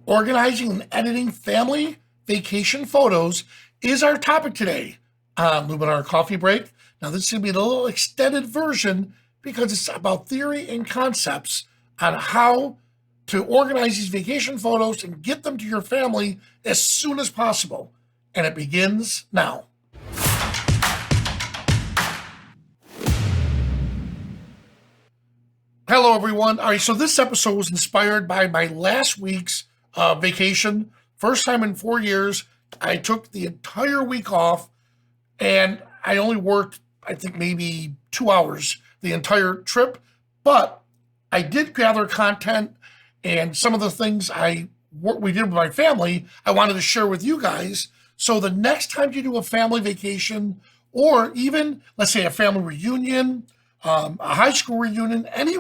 Organizing and editing family vacation photos is our topic today on Luminar Coffee Break. Now, this is going to be a little extended version because it's about theory and concepts on how to organize these vacation photos and get them to your family as soon as possible. And it begins now. Hello, everyone. All right, so this episode was inspired by my last week's vacation. First time in 4 years. I took the entire week off, and I only worked, I think, maybe 2 hours the entire trip. But I did gather content, and some of the things we did with my family, I wanted to share with you guys. So the next time you do a family vacation, or even, let's say, a family reunion, a high school reunion, any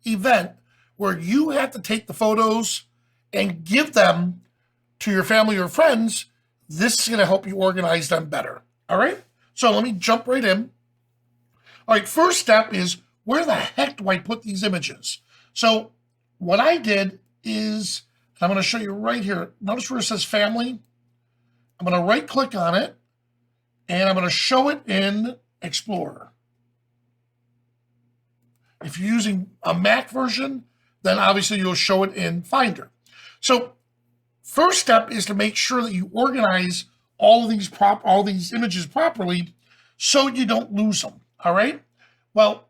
event where you have to take the photos and give them to your family or friends, this is going to help you organize them better. All right? So let me jump right in. All right, first step is, where the heck do I put these images? So what I did is, I'm going to show you right here. Notice where it says family. I'm going to right click on it, and I'm going to show it in Explorer. If you're using a Mac version, then obviously you'll show it in Finder. So first step is to make sure that you organize all these images properly so you don't lose them. All right? Well,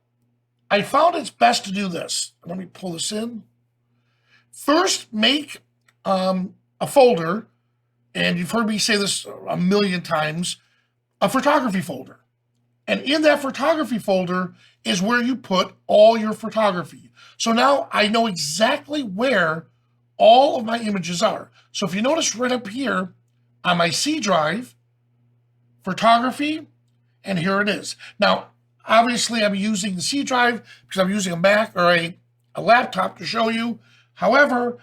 I found it's best to do this. Let me pull this in. First, make a folder, and you've heard me say this a million times, a photography folder. And in that photography folder is where you put all your photography. So now I know exactly where all of my images are. So if you notice right up here on my C drive, photography, and here it is. Now, obviously I'm using the C drive because I'm using a Mac or a laptop to show you. However,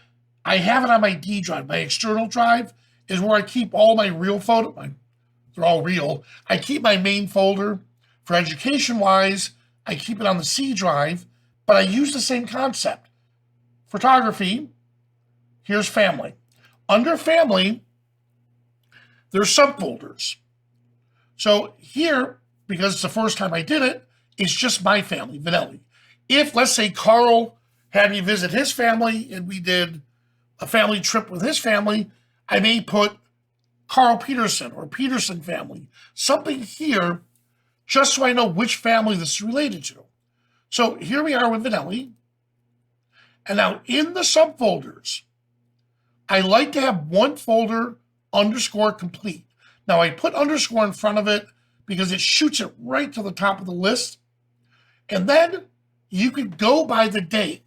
I have it on my D drive. My external drive is where I keep all my real photos. They're all real. I keep my main folder. For education-wise, I keep it on the C drive, but I use the same concept. Photography, here's family. Under family, there's subfolders. So here, because it's the first time I did it, it's just my family, Vanelli. If, let's say, Carl had me visit his family and we did a family trip with his family, I may put Carl Peterson or Peterson family, something here, just so I know which family this is related to. So here we are with Vanelli. And now in the subfolders, I like to have one folder underscore complete. Now I put underscore in front of it because it shoots it right to the top of the list. And then you could go by the date.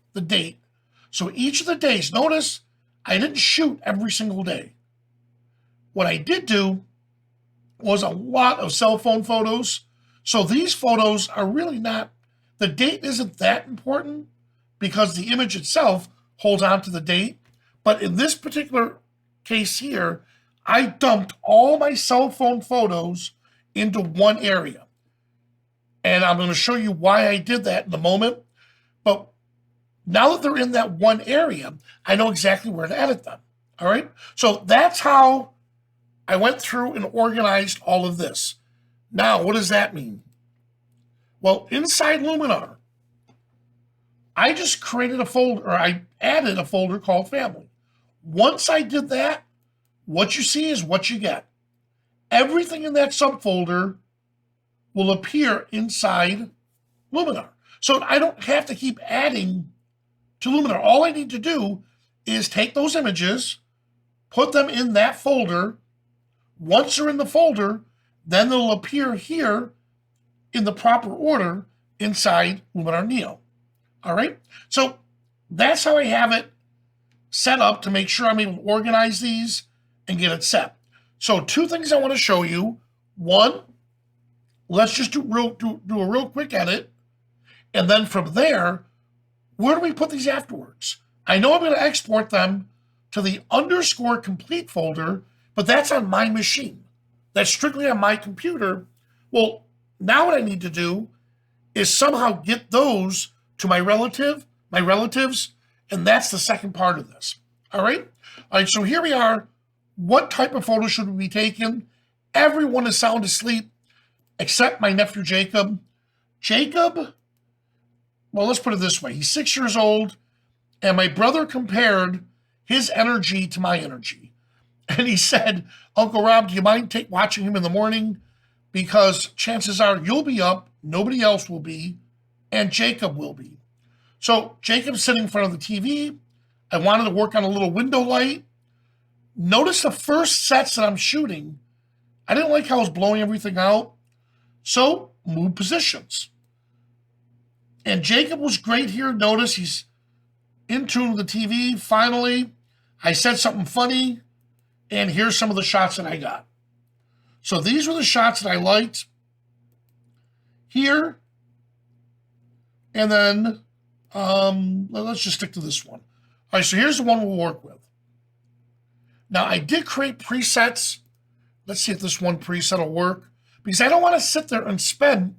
So each of the days, notice I didn't shoot every single day. What I did do was a lot of cell phone photos. So these photos are really not, the date isn't that important because the image itself holds on to the date. But in this particular case here, I dumped all my cell phone photos into one area. And I'm going to show you why I did that in a moment. But now that they're in that one area, I know exactly where to edit them. All right? So that's how I went through and organized all of this. Now, what does that mean? Well, inside Luminar, I just created a folder, or I added a folder called Family. Once I did that, what you see is what you get. Everything in that subfolder will appear inside Luminar. So I don't have to keep adding to Luminar. All I need to do is take those images, put them in that folder. Once they're in the folder, then they'll appear here in the proper order inside Luminar Neo. All right? So that's how I have it set up to make sure I'm able to organize these and get it set. So two things I want to show you. One, let's just do a real quick edit. And then from there, where do we put these afterwards? I know I'm going to export them to the underscore complete folder, but that's on my machine. That's strictly on my computer. Well, now what I need to do is somehow get those to my relatives, and that's the second part of this. All right. All right. So here we are. What type of photo should we be taking? Everyone is sound asleep except my nephew Jacob. Jacob, well, let's put it this way. He's 6 years old, and my brother compared his energy to my energy. And he said, Uncle Rob, do you mind watching him in the morning? Because chances are you'll be up, nobody else will be, and Jacob will be. So Jacob's sitting in front of the TV. I wanted to work on a little window light. Notice the first sets that I'm shooting, I didn't like how I was blowing everything out. So move positions. And Jacob was great here. Notice he's in tune with the TV. Finally, I said something funny, and here's some of the shots that I got. So these were the shots that I liked here. And then let's just stick to this one. All right, so here's the one we'll work with. Now, I did create presets. Let's see if this one preset will work, because I don't want to sit there and spend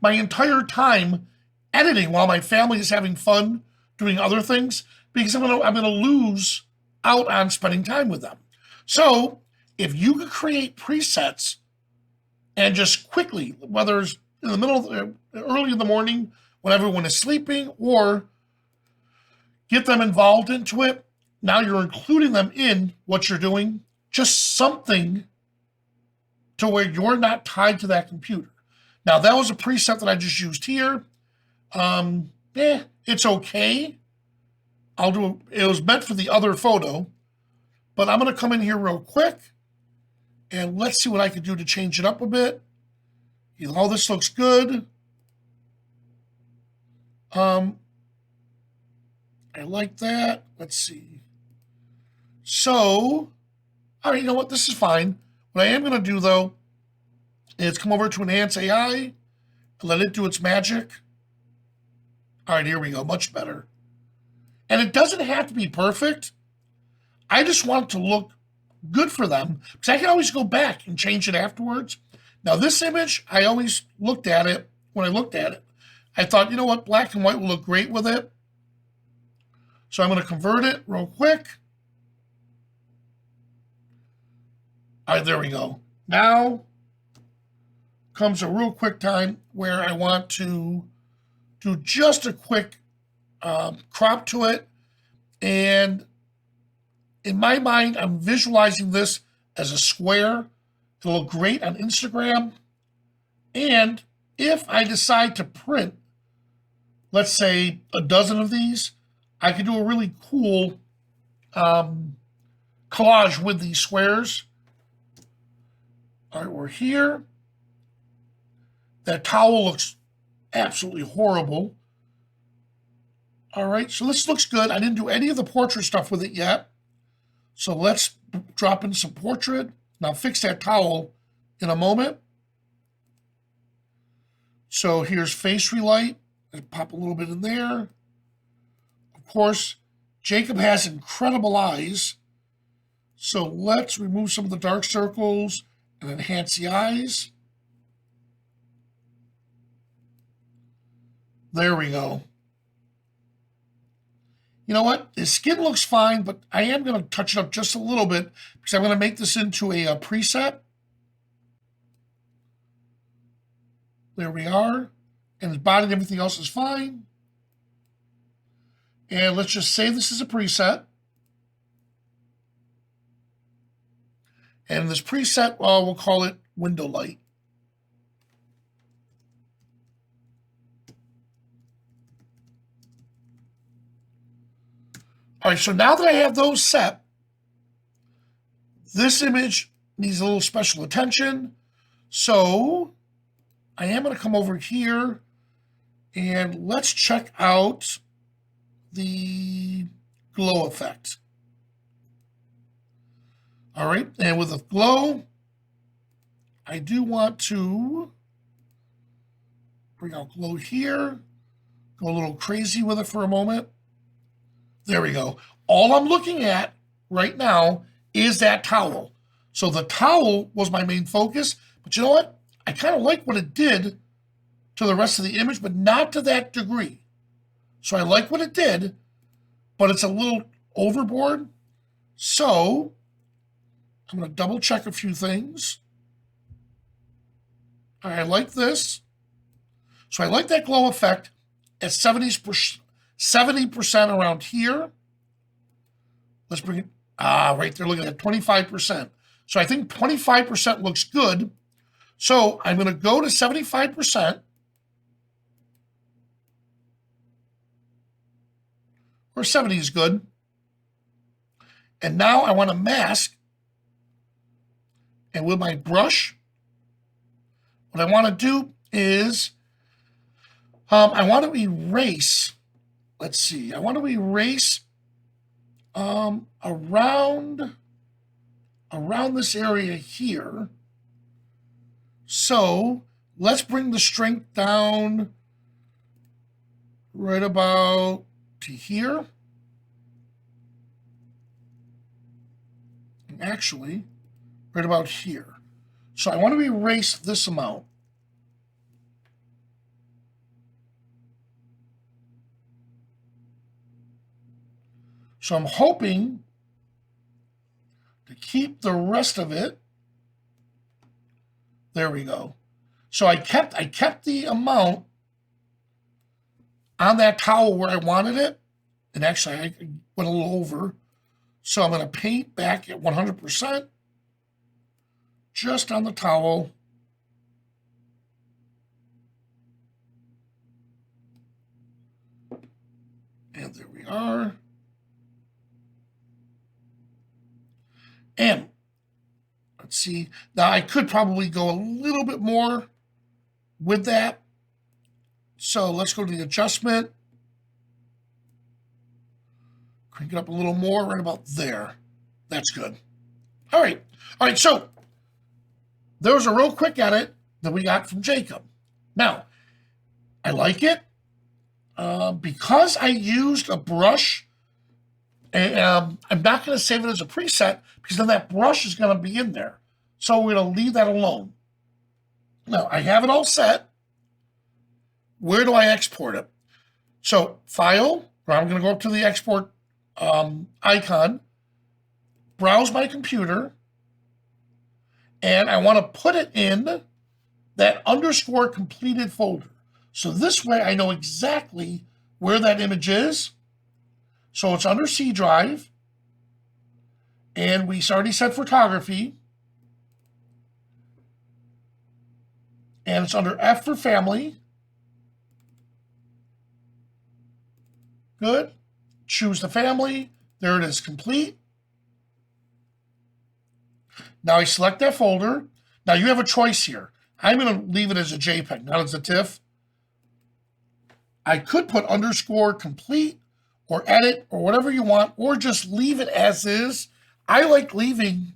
my entire time editing while my family is having fun doing other things, because I'm gonna lose out on spending time with them. So if you could create presets and just quickly, whether it's in the middle, early in the morning when everyone is sleeping, or get them involved into it, now you're including them in what you're doing, just something to where you're not tied to that computer. Now, that was a preset that I just used here. It's okay. It was meant for the other photo, but I'm going to come in here real quick and let's see what I can do to change it up a bit. Oh, this looks good. I like that. Let's see. So, all right, you know what? This is fine. What I am going to do, though, is come over to Enhance AI and let it do its magic. All right, here we go. Much better. And it doesn't have to be perfect. I just want it to look good for them, because I can always go back and change it afterwards. Now, this image, I always looked at it. When I looked at it, I thought, you know what? Black and white will look great with it. So I'm going to convert it real quick. All right, there we go. Now comes a real quick time where I want to do just a quick crop to it. And in my mind, I'm visualizing this as a square. It'll look great on Instagram. And if I decide to print, let's say, a dozen of these, I could do a really cool collage with these squares. All right, we're here. That towel looks absolutely horrible. All right, so this looks good. I didn't do any of the portrait stuff with it yet. So let's drop in some portrait. Now fix that towel in a moment. So here's face relight. Let's pop a little bit in there. Of course, Jacob has incredible eyes. So let's remove some of the dark circles and enhance the eyes. There we go. You know what? His skin looks fine, but I am going to touch it up just a little bit because I'm going to make this into a preset. There we are. And his body and everything else is fine. And let's just say this is a preset. And this preset, well, we'll call it window light. All right, so now that I have those set, this image needs a little special attention. So I am going to come over here and let's check out the glow effect. All right, and with the glow, I do want to bring out glow here, go a little crazy with it for a moment. There we go. All I'm looking at right now is that towel. So the towel was my main focus, but you know what? I kind of like what it did to the rest of the image, but not to that degree. So I like what it did, but it's a little overboard. So I'm going to double check a few things. I like this. So I like that glow effect at 70% around here. Let's bring it, right there, look at that, 25%. So I think 25% looks good. So I'm going to go to 75%. Or 70 is good. And now I want to mask. And with my brush, what I want to do is I want to erase, let's see, I want to erase around this area here. So let's bring the strength down right about to here. And actually, right about here. So I want to erase this amount. So I'm hoping to keep the rest of it. There we go. So I kept the amount on that towel where I wanted it. And actually I went a little over. So I'm going to paint back at 100% just on the towel. And there we are. And let's see. Now I could probably go a little bit more with that. So let's go to the adjustment. Crank it up a little more, right about there. That's good. All right. All right, so there was a real quick edit that we got from Jacob. Now, I like it because I used a brush. And I'm not going to save it as a preset because then that brush is going to be in there. So we're going to leave that alone. Now, I have it all set. Where do I export it? So, File, I'm going to go up to the export icon, browse my computer, and I want to put it in that underscore completed folder. So this way I know exactly where that image is. So it's under C drive, and we already said photography, and it's under F for family. Good. Choose the family. There it is, complete. Now I select that folder. Now you have a choice here. I'm going to leave it as a JPEG, not as a TIFF. I could put underscore complete or edit or whatever you want, or just leave it as is. I like leaving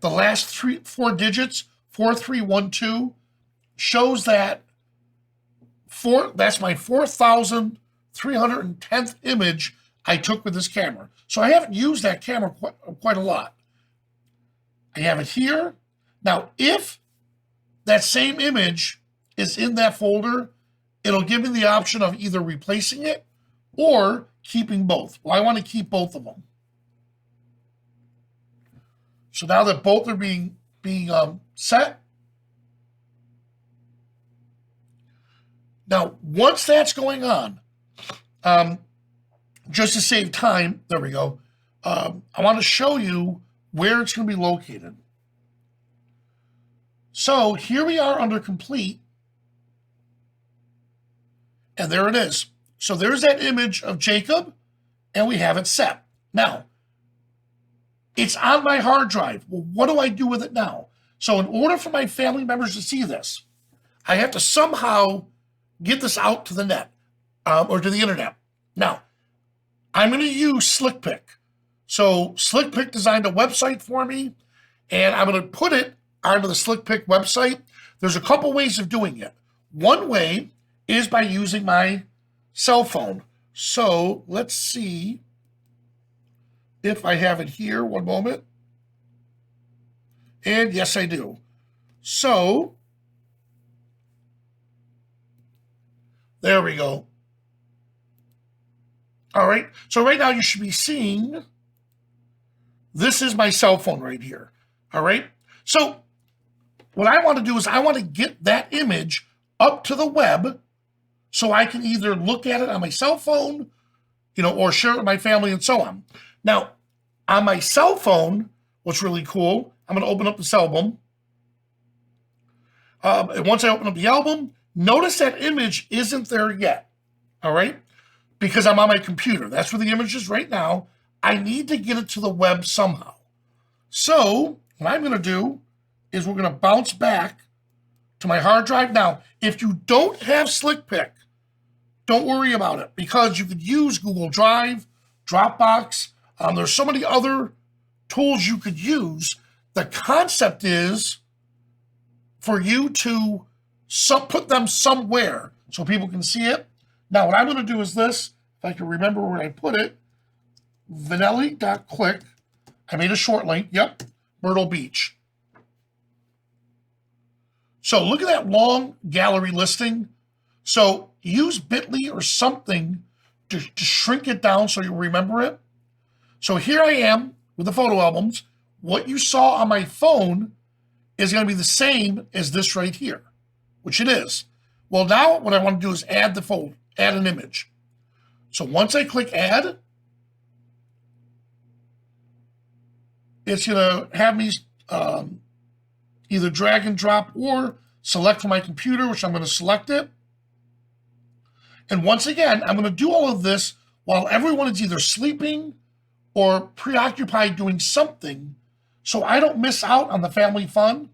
the last four digits, 4312, shows that that's my 4,310th image I took with this camera. So I haven't used that camera quite a lot. I have it here. Now, if that same image is in that folder, it'll give me the option of either replacing it or keeping both. Well, I want to keep both of them. So now that both are being set, now once that's going on, just to save time, there we go. I want to show you where it's going to be located. So here we are under complete, and there it is. So there's that image of Jacob, and we have it set. Now, it's on my hard drive. Well, what do I do with it now? So in order for my family members to see this, I have to somehow get this out to the net or to the internet. Now, I'm going to use SlickPick. So SlickPick designed a website for me, and I'm going to put it onto the SlickPick website. There's a couple ways of doing it. One way is by using my cell phone. So let's see if I have it here. One moment. And yes, I do. So there we go. All right. So right now you should be seeing This is my cell phone right here. All right. So what I want to do is I want to get that image up to the web so I can either look at it on my cell phone, or share it with my family and so on. Now, on my cell phone, what's really cool, I'm going to open up this album. And once I open up the album, notice that image isn't there yet. All right. Because I'm on my computer. That's where the image is right now. I need to get it to the web somehow. So what I'm going to do is we're going to bounce back to my hard drive. Now, if you don't have SlickPick, don't worry about it because you could use Google Drive, Dropbox. There's so many other tools you could use. The concept is for you to put them somewhere so people can see it. Now, what I'm going to do is this. If I can remember where I put it, vanelli.click. I made a short link. Yep, Myrtle Beach. So look at that long gallery listing. So use Bitly or something to shrink it down so you'll remember it. So here I am with the photo albums. What you saw on my phone is going to be the same as this right here, which it is. Well, now what I want to do is add an image. So once I click add, it's going to have me either drag and drop or select from my computer, which I'm going to select it. And once again, I'm going to do all of this while everyone is either sleeping or preoccupied doing something so I don't miss out on the family fun.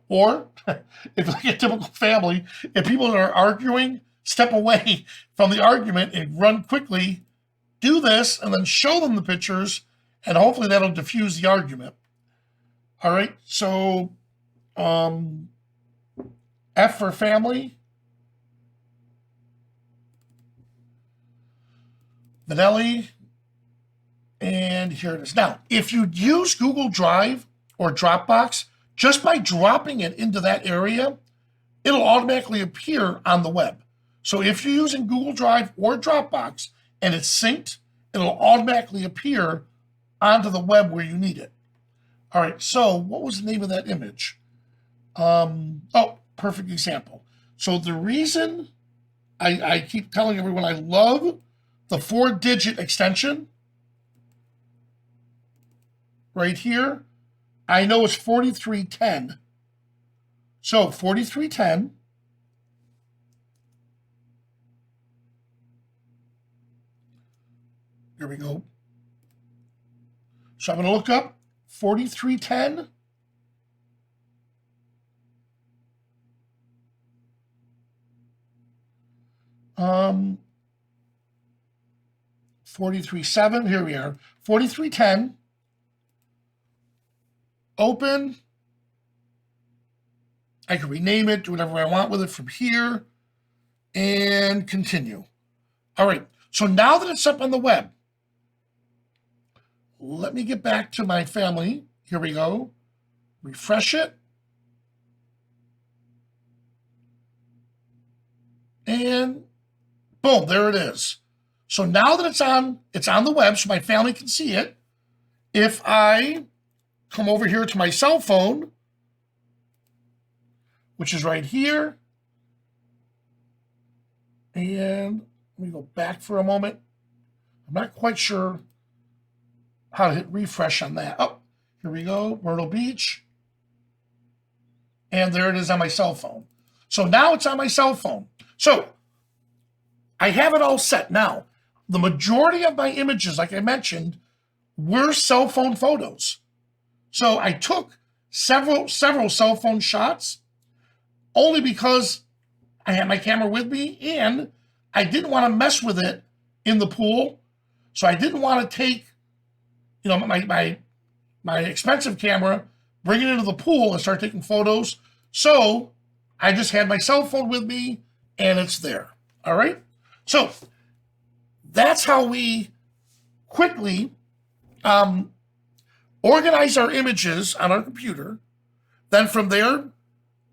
Or if like a typical family, if people are arguing, step away from the argument and run quickly, do this, and then show them the pictures, and hopefully that'll diffuse the argument. All right, so F for family. Vanelli, and here it is. Now, if you use Google Drive or Dropbox, just by dropping it into that area, it'll automatically appear on the web. So if you're using Google Drive or Dropbox and it's synced, it'll automatically appear onto the web where you need it. All right, so what was the name of that image? Perfect example. So the reason I keep telling everyone I love the 4-digit extension right here, I know it's 4310. So 4310. Here we go. So I'm going to look up 4310. Um, 43.7, here we are, 4310, open. I can rename it, do whatever I want with it from here, and continue. All right, so now that it's up on the web, let me get back to my family. Here we go, refresh it. And boom, there it is. So now that it's on the web, so my family can see it. If I come over here to my cell phone, which is right here, and let me go back for a moment. I'm not quite sure how to hit refresh on that. Oh, here we go, Myrtle Beach. And there it is on my cell phone. So now it's on my cell phone. So I have it all set now. The majority of my images, like I mentioned, were cell phone photos. So I took several cell phone shots only because I had my camera with me and I didn't want to mess with it in the pool. So I didn't want to take, my expensive camera, bring it into the pool and start taking photos. So I just had my cell phone with me and it's there. All right. So that's how we quickly organize our images on our computer. Then from there,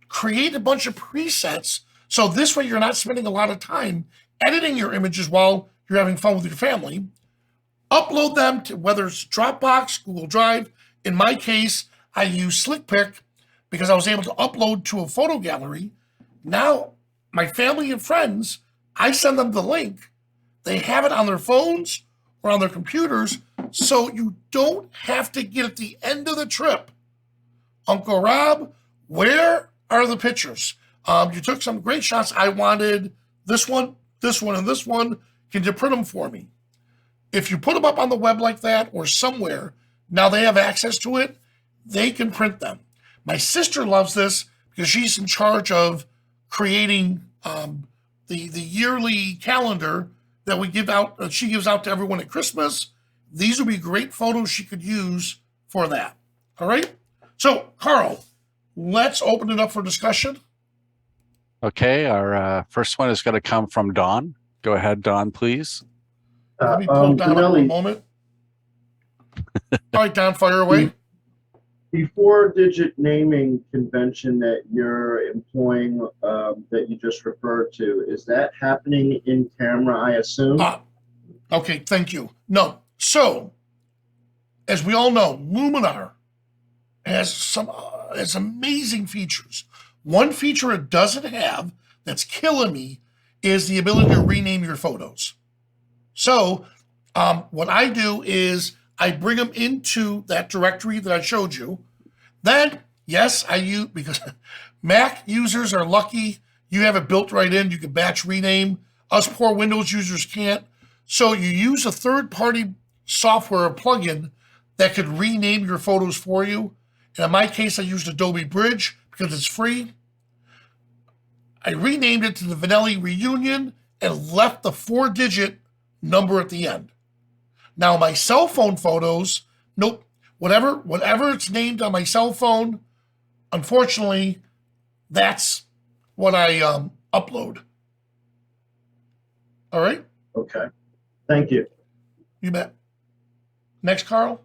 create a bunch of presets. So this way you're not spending a lot of time editing your images while you're having fun with your family. upload them to whether it's Dropbox, Google Drive. In my case, I use SlickPick because I was able to upload to a photo gallery. Now, my family and friends, I send them the link. They have it on their phones or on their computers, so you don't have to get at the end of the trip. Uncle Rob, where are the pictures? You took some great shots. I wanted this one, and this one. Can you print them for me? If you put them up on the web like that or somewhere, now they have access to it, they can print them. My sister loves this because she's in charge of creating the yearly calendar that we give out. She gives out to everyone at Christmas. These would be great photos she could use for that. All right. So, Carl, let's open it up for discussion. Okay, our first one is going to come from Dawn. Go ahead, Dawn, please. Let me pull Don up a moment. All right, Don, fire away. The 4-digit naming convention that you're employing, that you just referred to, is that happening in camera, I assume? Okay, thank you. No. So, as we all know, Luminar has some amazing features. One feature it doesn't have that's killing me is the ability to rename your photos. So what I do is I bring them into that directory that I showed you. Then, yes, I use, because Mac users are lucky. You have it built right in. You can batch rename. Us poor Windows users can't. So you use a third-party software or plugin that could rename your photos for you. And in my case, I used Adobe Bridge because it's free. I renamed it to the Vanelli Reunion and left the 4-digit number at the end. Now my cell phone photos, nope, whatever it's named on my cell phone, unfortunately, that's what I upload. All right? Okay. Thank you. You bet. Next, Carl.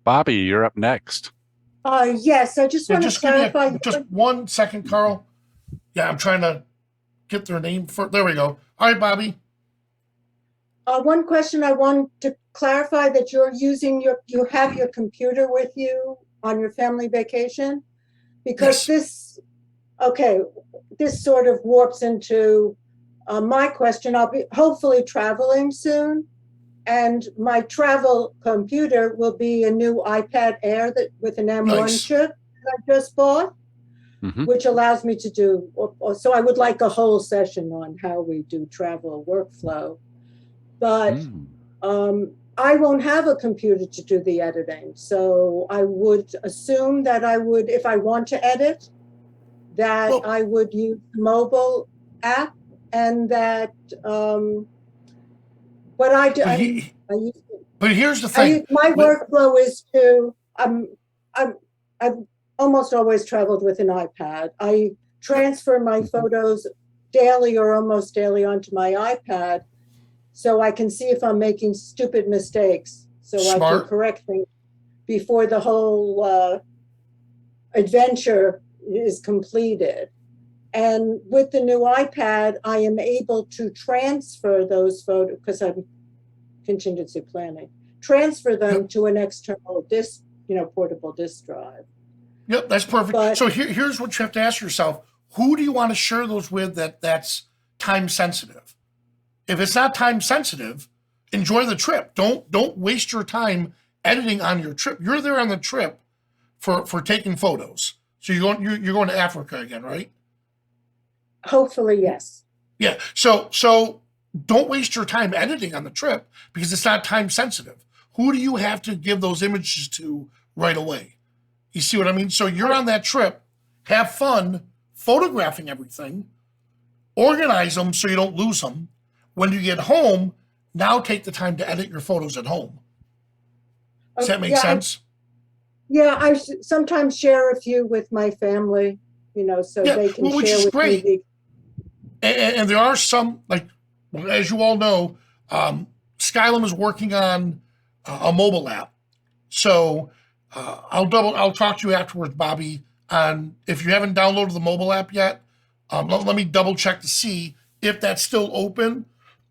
Bobby, you're up next. Yes, I just want to clarify. Just 1 second, Carl. Yeah, I'm trying to get their name for. There we go. All right, Bobby. One question I want to clarify, that you're using you have your computer with you on your family vacation, because yes. This sort of warps into my question. I'll be hopefully traveling soon, and my travel computer will be a new iPad Air with an M1 chip that I just bought, which allows me to do. So I would like a whole session on how we do travel workflow. But I won't have a computer to do the editing. So I would assume that I would, if I want to edit, that I would use the mobile app, and that what I do. But here's the thing. My workflow is to, I've almost always traveled with an iPad. I transfer my photos daily or almost daily onto my iPad, so I can see if I'm making stupid mistakes, so Smart. I can correct things before the whole adventure is completed. And with the new iPad, I am able to transfer those photos, because I'm contingency planning, transfer them to an external disk, portable disk drive. Yep, that's perfect. But, so here's what you have to ask yourself. Who do you want to share those with that's time sensitive? If it's not time sensitive, enjoy the trip. Don't waste your time editing on your trip. You're there on the trip for taking photos. So you're going to Africa again, right? Hopefully, yes. Yeah. So don't waste your time editing on the trip because it's not time sensitive. Who do you have to give those images to right away? You see what I mean? So you're on that trip, have fun photographing everything, organize them so you don't lose them. When you get home, now take the time to edit your photos at home. Does that make sense? I sometimes share a few with my family, so they can share which is with great. me. And there are some, like, as you all know, Skylum is working on a mobile app. So I'll talk to you afterwards, Bobby, on if you haven't downloaded the mobile app yet. Let me double check to see if that's still open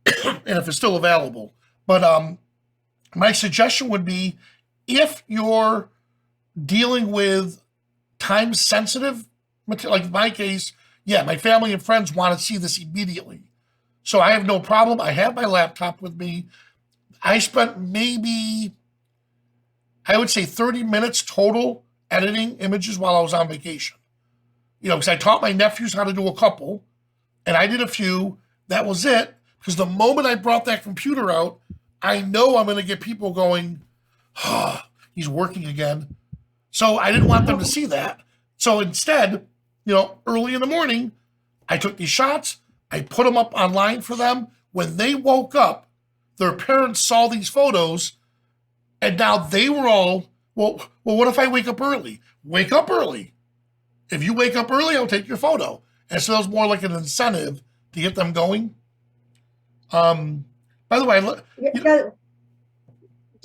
and if it's still available. But my suggestion would be, if you're dealing with time sensitive material, like in my case, yeah, my family and friends want to see this immediately. So I have no problem. I have my laptop with me. I spent maybe, I would say 30 minutes total editing images while I was on vacation. You know, because I taught my nephews how to do a couple, and I did a few. That was it. Because the moment I brought that computer out, I know I'm going to get people going, oh, he's working again. So I didn't want them to see that. So instead, you know, early in the morning, I took these shots. I put them up online for them. When they woke up, their parents saw these photos, and now they were all, well, what if I wake up early? Wake up early. If you wake up early, I'll take your photo. And so it was more like an incentive to get them going. By the way, the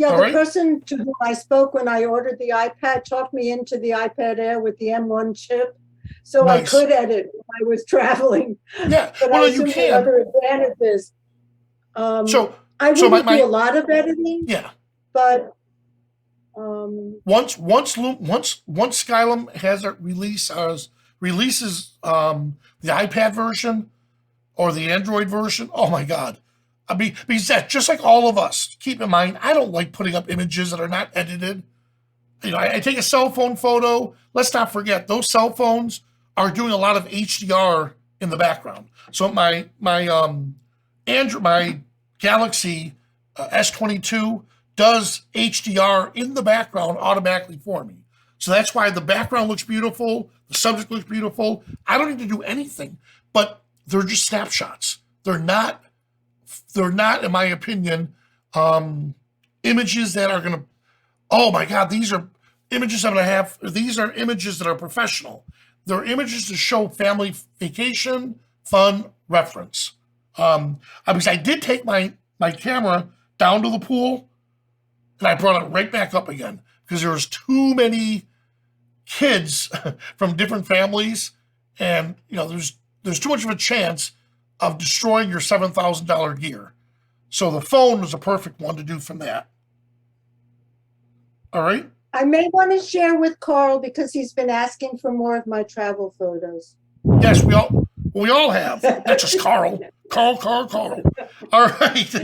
all right. person to whom I spoke when I ordered the iPad talked me into the iPad Air with the M1 chip, so Nice. I could edit when I was traveling. Yeah, But well, I you assume can. the other advantages. So I so wouldn't my- do a lot of editing, yeah, but once Skylum has a releases the iPad version or the Android version, oh my God. I mean, because that, just like all of us, keep in mind, I don't like putting up images that are not edited. You know, I take a cell phone photo. Let's not forget, those cell phones are doing a lot of HDR in the background. So my Galaxy S22 does HDR in the background automatically for me. So that's why the background looks beautiful, the subject looks beautiful. I don't need to do anything, but they're just snapshots. They're not, in my opinion, images that are going to, oh my God, these are images I'm going to have. These are images that are professional. They're images to show family vacation, fun, reference. Because I did take my camera down to the pool and I brought it right back up again because there was too many kids from different families, and you know there's too much of a chance of destroying your $7,000 gear. So the phone was a perfect one to do from that. All right. I may want to share with Carl because he's been asking for more of my travel photos. Yes, we all have. That's just Carl. Carl. All right.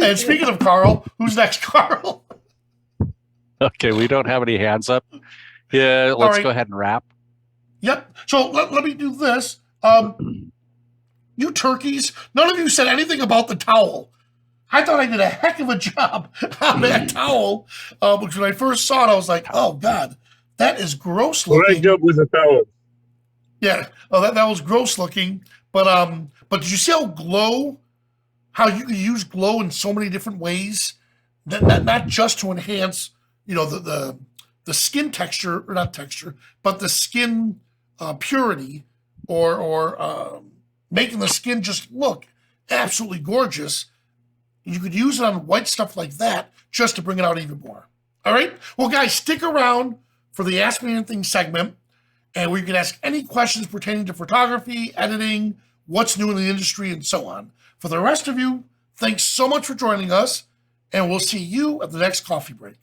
And speaking of Carl, who's next, Carl? Okay, we don't have any hands up. Yeah, let's right. go ahead and wrap. Yep. So let me do this. You turkeys, none of you said anything about the towel. I thought I did a heck of a job on that towel. Because when I first saw it, I was like, oh God, that is gross looking. Great job with the towel. Yeah. Oh, that was gross looking. But did you see how you can use glow in so many different ways? Not just to enhance, you know, the skin texture, or not texture, but the skin purity, or making the skin just look absolutely gorgeous. You could use it on white stuff like that just to bring it out even more. All right. Well, guys, stick around for the Ask Me Anything segment, and where you can ask any questions pertaining to photography, editing, what's new in the industry, and so on. For the rest of you, thanks so much for joining us, and we'll see you at the next coffee break.